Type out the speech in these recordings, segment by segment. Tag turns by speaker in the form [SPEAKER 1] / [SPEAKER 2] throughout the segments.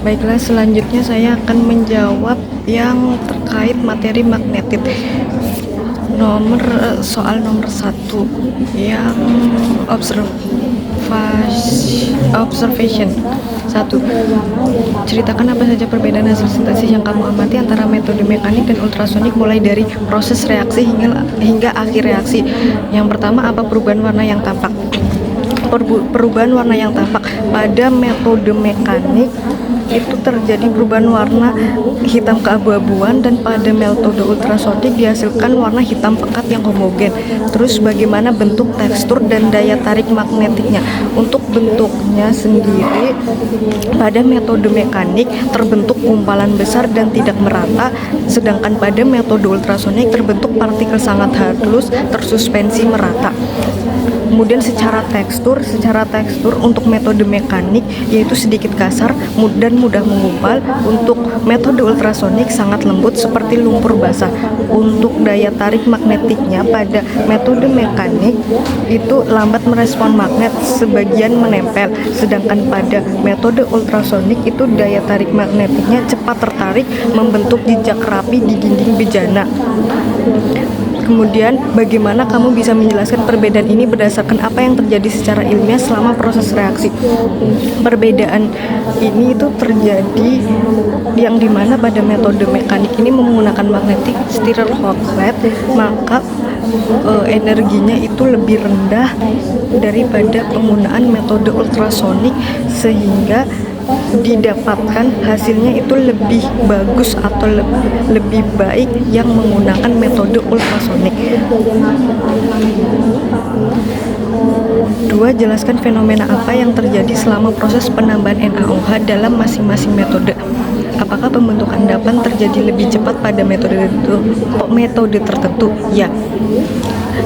[SPEAKER 1] Baiklah, selanjutnya saya akan menjawab yang terkait materi magnetit. Soal nomor 1 yang observation 1. Ceritakan apa saja perbedaan hasil sintesis yang kamu amati antara metode mekanik dan ultrasonik mulai dari proses reaksi hingga akhir reaksi. Yang pertama, apa perubahan warna yang tampak? Perubahan warna yang tampak pada metode mekanik itu terjadi perubahan warna hitam keabu-abuan, dan pada metode ultrasonik dihasilkan warna hitam pekat yang homogen. Terus bagaimana bentuk, tekstur, dan daya tarik magnetiknya? Untuk bentuknya sendiri, pada metode mekanik terbentuk gumpalan besar dan tidak merata, sedangkan pada metode ultrasonik terbentuk partikel sangat halus tersuspensi merata. Kemudian secara tekstur untuk metode mekanik yaitu sedikit kasar dan mudah mengumpal. Untuk metode ultrasonik sangat lembut seperti lumpur basah. Untuk daya tarik magnetiknya pada metode mekanik itu lambat merespon magnet, sebagian menempel, sedangkan pada metode ultrasonik itu daya tarik magnetiknya cepat tertarik, membentuk jejak rapi di dinding bejana. Kemudian bagaimana kamu bisa menjelaskan perbedaan ini berdasarkan apa yang terjadi secara ilmiah selama proses reaksi? Perbedaan ini itu terjadi yang dimana pada metode mekanik ini menggunakan magnetic stirrer hot plate, maka energinya itu lebih rendah daripada penggunaan metode ultrasonik, sehingga didapatkan hasilnya itu lebih bagus atau lebih baik yang menggunakan metode ultrasonik. 2. Jelaskan fenomena apa yang terjadi selama proses penambahan NaOH dalam masing-masing metode. Apakah pembentukan endapan terjadi lebih cepat pada metode tertentu? Ya.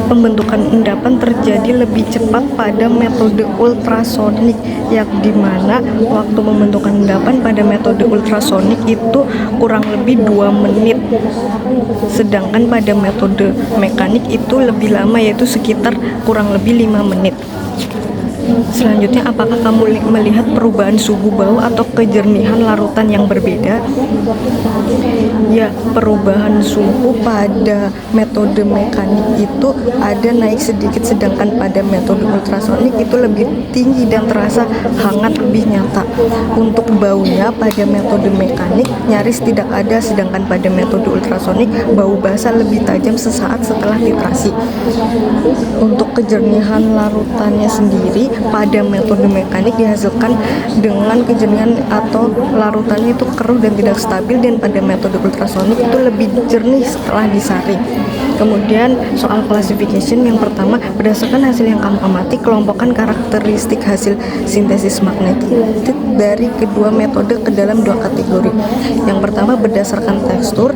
[SPEAKER 1] Pembentukan endapan terjadi lebih cepat pada metode ultrasonik, yang dimana waktu pembentukan endapan pada metode ultrasonik itu kurang lebih 2 menit, sedangkan pada metode mekanik itu lebih lama, yaitu sekitar kurang lebih 5 menit. Selanjutnya, apakah kamu melihat perubahan suhu bau atau kejernihan larutan yang berbeda? Ya, perubahan suhu pada metode mekanik itu ada naik sedikit, sedangkan pada metode ultrasonik itu lebih tinggi dan terasa hangat, lebih nyata. Untuk baunya pada metode mekanik nyaris tidak ada, sedangkan pada metode ultrasonik bau basah lebih tajam sesaat setelah titrasi. Untuk kejernihan larutannya sendiri, pada metode mekanik dihasilkan dengan kejernihan atau larutannya itu keruh dan tidak stabil, dan pada metode ultrasonik itu lebih jernih setelah disaring. Kemudian soal classification yang pertama, berdasarkan hasil yang kamu amati, kelompokkan karakteristik hasil sintesis magnetik dari kedua metode ke dalam 2 kategori. Yang pertama, berdasarkan tekstur.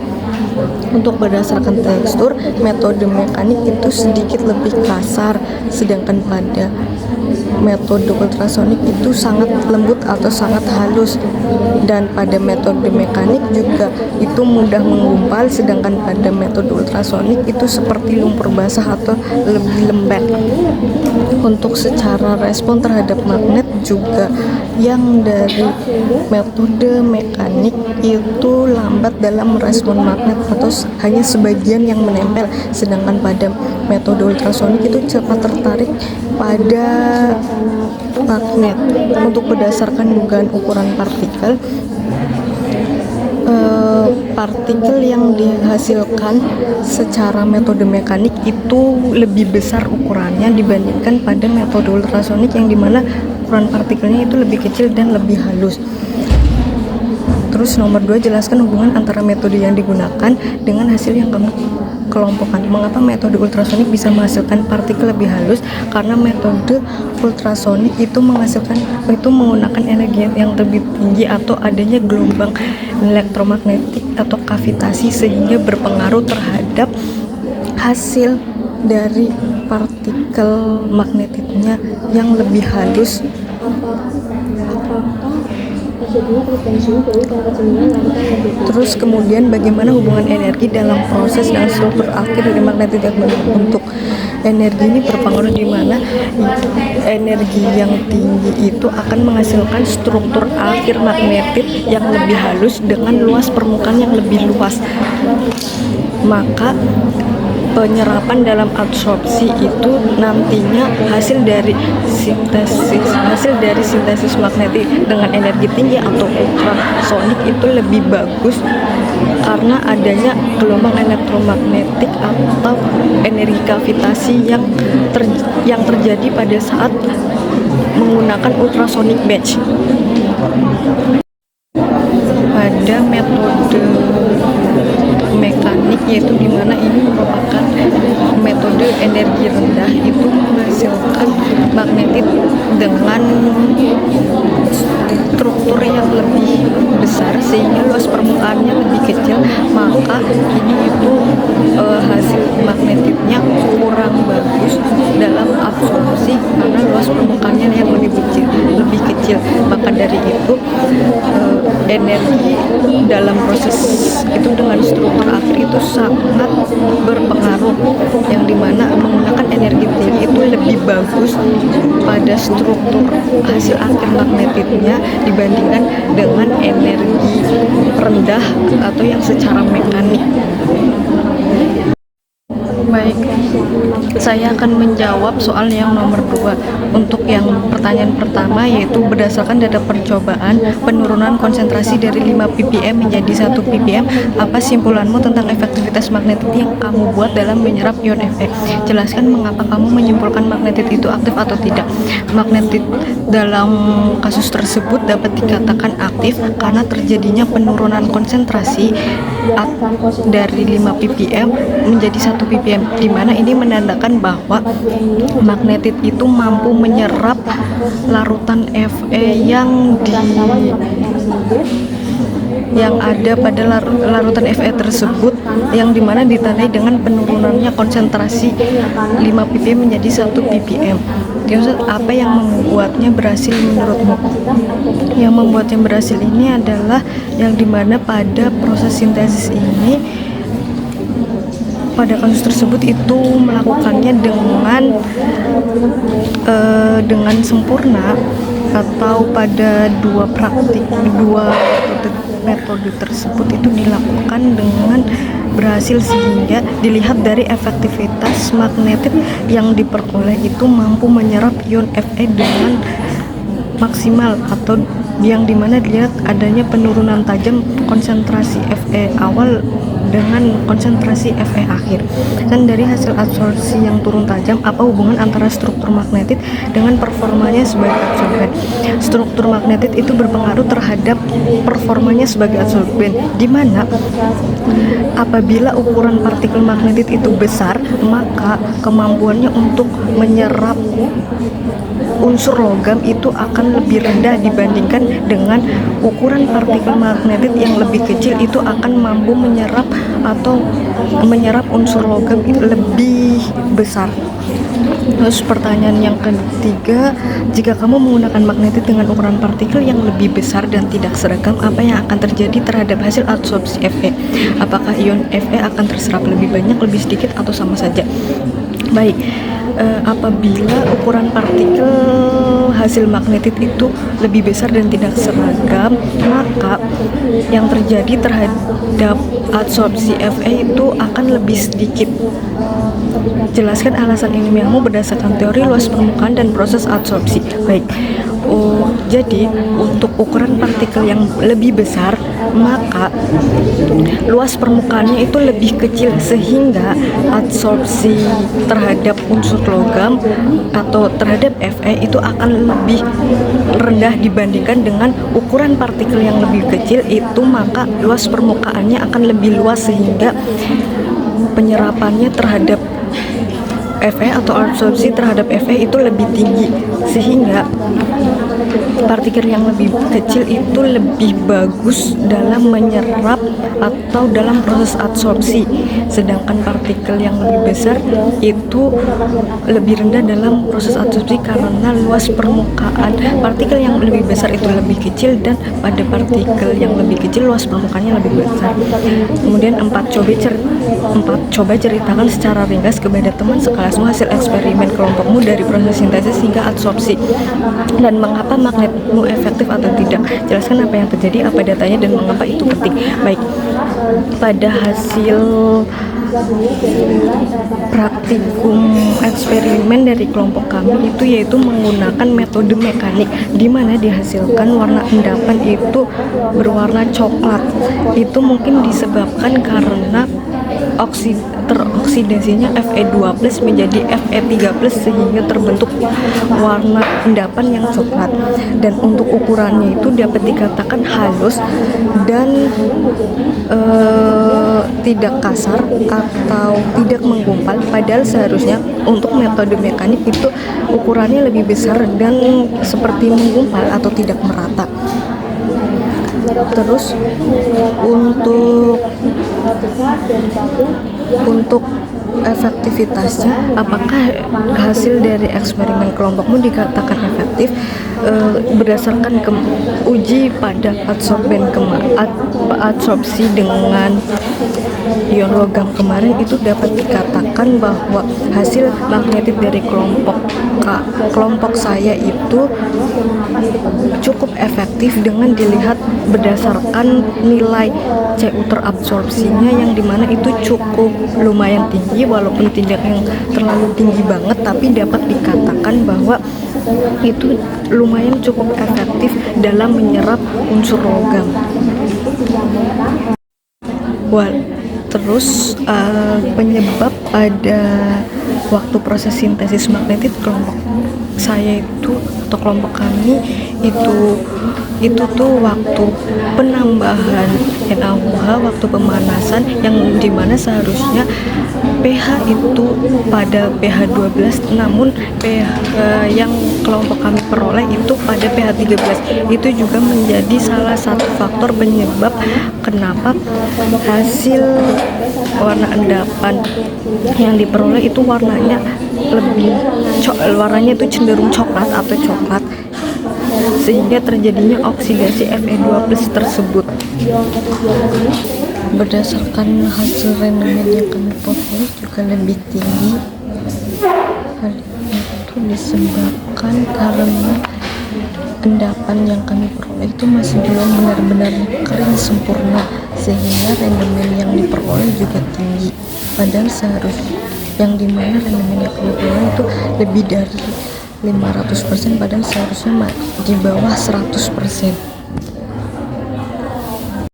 [SPEAKER 1] Untuk berdasarkan tekstur, metode mekanik itu sedikit lebih kasar, sedangkan pada metode ultrasonik itu sangat lembut atau sangat halus, dan pada metode mekanik juga itu mudah menggumpal, sedangkan pada metode ultrasonik itu seperti lumpur basah atau lebih lembek. Untuk secara respon terhadap magnet juga, yang dari metode mekanik itu lambat dalam merespon magnet atau hanya sebagian yang menempel, sedangkan pada metode ultrasonik itu cepat tertarik pada magnet. Untuk berdasarkan dugaan ukuran partikel yang dihasilkan secara metode mekanik itu lebih besar ukurannya dibandingkan pada metode ultrasonik, yang dimana ukuran partikelnya itu lebih kecil dan lebih halus. Terus nomor 2, jelaskan hubungan antara metode yang digunakan dengan hasil yang kamu kelompokkan. Mengapa metode ultrasonik bisa menghasilkan partikel lebih halus? Karena metode ultrasonik itu menggunakan energi yang lebih tinggi atau adanya gelombang elektromagnetik atau kavitasi, sehingga berpengaruh terhadap hasil dari partikel magnetitnya yang lebih halus. Terus kemudian bagaimana hubungan energi dalam proses dan struktur akhir dari magnetit yang bentuk? Energi ini berpengaruh di mana energi yang tinggi itu akan menghasilkan struktur akhir magnetit yang lebih halus dengan luas permukaan yang lebih luas. Maka penyerapan dalam absorpsi itu nantinya hasil dari sintesis magnetik dengan energi tinggi atau ultrasonik itu lebih bagus karena adanya gelombang elektromagnetik atau energi gravitasi yang terjadi pada saat menggunakan ultrasonic batch. Pada metode mekanik, yaitu dimana ini merupakan metode energi rendah, itu menghasilkan magnetit dengan struktur yang lebih besar sehingga luas permukaannya lebih kecil, maka ini itu hasil magnetitnya kurang bagus dalam absorpsi karena luas permukaannya yang lebih kecil. Maka dari itu energi dalam proses itu dengan struktur akhir itu sangat berpengaruh, yang dimana menggunakan energi tinggi itu lebih bagus pada struktur hasil akhir magnetitnya dibandingkan dengan energi rendah atau yang secara mekanik. Baik, saya akan menjawab soal yang nomor 2. Untuk yang pertanyaan pertama, yaitu berdasarkan data percobaan penurunan konsentrasi dari 5 ppm menjadi 1 ppm, apa simpulanmu tentang efektivitas magnetit yang kamu buat dalam menyerap ion Fe? Jelaskan mengapa kamu menyimpulkan magnetit itu aktif atau tidak. Magnetit dalam kasus tersebut dapat dikatakan aktif karena terjadinya penurunan konsentrasi dari 5 ppm menjadi 1 ppm, di mana ini menandakan bahwa magnetit itu mampu menyerap larutan Fe yang ada pada larutan Fe tersebut, yang dimana ditandai dengan penurunannya konsentrasi 5 ppm menjadi 1 ppm. Terus apa yang membuatnya berhasil menurutmu? Yang membuatnya berhasil ini adalah yang dimana pada proses sintesis ini, pada kasus tersebut itu melakukannya dengan sempurna, atau pada dua metode tersebut itu dilakukan dengan berhasil, sehingga dilihat dari efektivitas magnetit yang diperoleh itu mampu menyerap ion Fe dengan maksimal, atau yang dimana dilihat adanya penurunan tajam konsentrasi Fe awal dengan konsentrasi Fe akhir. Dan dari hasil absorpsi yang turun tajam, apa hubungan antara struktur magnetit dengan performanya sebagai absorben? Struktur magnetit itu berpengaruh terhadap performanya sebagai absorben, di mana apabila ukuran partikel magnetit itu besar, maka kemampuannya untuk menyerap unsur logam itu akan lebih rendah dibandingkan dengan ukuran partikel magnetit yang lebih kecil, itu akan mampu menyerap unsur logam itu lebih besar. Terus pertanyaan yang ketiga, jika kamu menggunakan magnetit dengan ukuran partikel yang lebih besar dan tidak seragam, apa yang akan terjadi terhadap hasil absorpsi Fe? Apakah ion Fe akan terserap lebih banyak, lebih sedikit, atau sama saja? Baik, apabila ukuran partikel hasil magnetit itu lebih besar dan tidak seragam, maka yang terjadi terhadap absorpsi Fe itu akan lebih sedikit. Jelaskan alasan ilmiahmu berdasarkan teori luas permukaan dan proses absorpsi. Baik, jadi untuk ukuran partikel yang lebih besar, maka luas permukaannya itu lebih kecil, sehingga absorpsi terhadap unsur logam atau terhadap Fe itu akan lebih rendah dibandingkan dengan ukuran partikel yang lebih kecil itu, maka luas permukaannya akan lebih luas, sehingga penyerapannya terhadap Fe atau absorpsi terhadap Fe itu lebih tinggi, sehingga partikel yang lebih kecil itu lebih bagus dalam menyerap atau dalam proses absorpsi, sedangkan partikel yang lebih besar itu lebih rendah dalam proses absorpsi karena luas permukaan partikel yang lebih besar itu lebih kecil, dan pada partikel yang lebih kecil luas permukaannya lebih besar. Kemudian 4. Coba ceritakan secara ringkas kepada teman sekelasmu hasil eksperimen kelompokmu dari proses sintesis hingga absorpsi, dan mengapa magnetmu efektif atau tidak. Jelaskan apa yang terjadi, apa datanya, dan mengapa itu penting. Baik, pada hasil praktikum eksperimen dari kelompok kami itu yaitu menggunakan metode mekanik, di mana dihasilkan warna endapan itu berwarna coklat. Itu mungkin disebabkan karena teroksidasinya Fe2+ menjadi Fe3+ sehingga terbentuk warna endapan yang coklat, dan untuk ukurannya itu dapat dikatakan halus dan tidak kasar atau tidak menggumpal, padahal seharusnya untuk metode mekanik itu ukurannya lebih besar dan seperti menggumpal atau tidak merata. Terus untuk efektivitasnya, apakah hasil dari eksperimen kelompokmu dikatakan efektif berdasarkan uji pada absorpsi dengan ion logam kemarin, itu dapat dikatakan bahwa hasil magnetit dari kelompok saya itu cukup efektif dengan dilihat berdasarkan nilai CU terabsorpsinya, yang dimana itu cukup lumayan tinggi, walaupun tidak yang terlalu tinggi banget, tapi dapat dikatakan bahwa itu lumayan cukup efektif dalam menyerap unsur logam. Terus penyebab pada waktu proses sintesis magnetit kelompok saya itu atau kelompok kami itu tuh waktu penambahan NaOH, waktu pemanasan, yang dimana seharusnya pH itu pada pH 12, namun pH yang kelompok kami peroleh itu pada pH 13. Itu juga menjadi salah satu faktor penyebab kenapa hasil warna endapan yang diperoleh itu warnanya itu cenderung coklat atau coklat, sehingga terjadinya oksidasi Fe2+ tersebut. Berdasarkan hasil rendemen yang kami peroleh juga lebih tinggi. Hal itu disebabkan karena endapan yang kami peroleh itu masih belum benar-benar kering sempurna, sehingga rendemen yang diperoleh juga tinggi, padahal seharusnya yang dimana rendemen yang kami peroleh itu lebih dari 500%, padahal seharusnya di bawah 100%.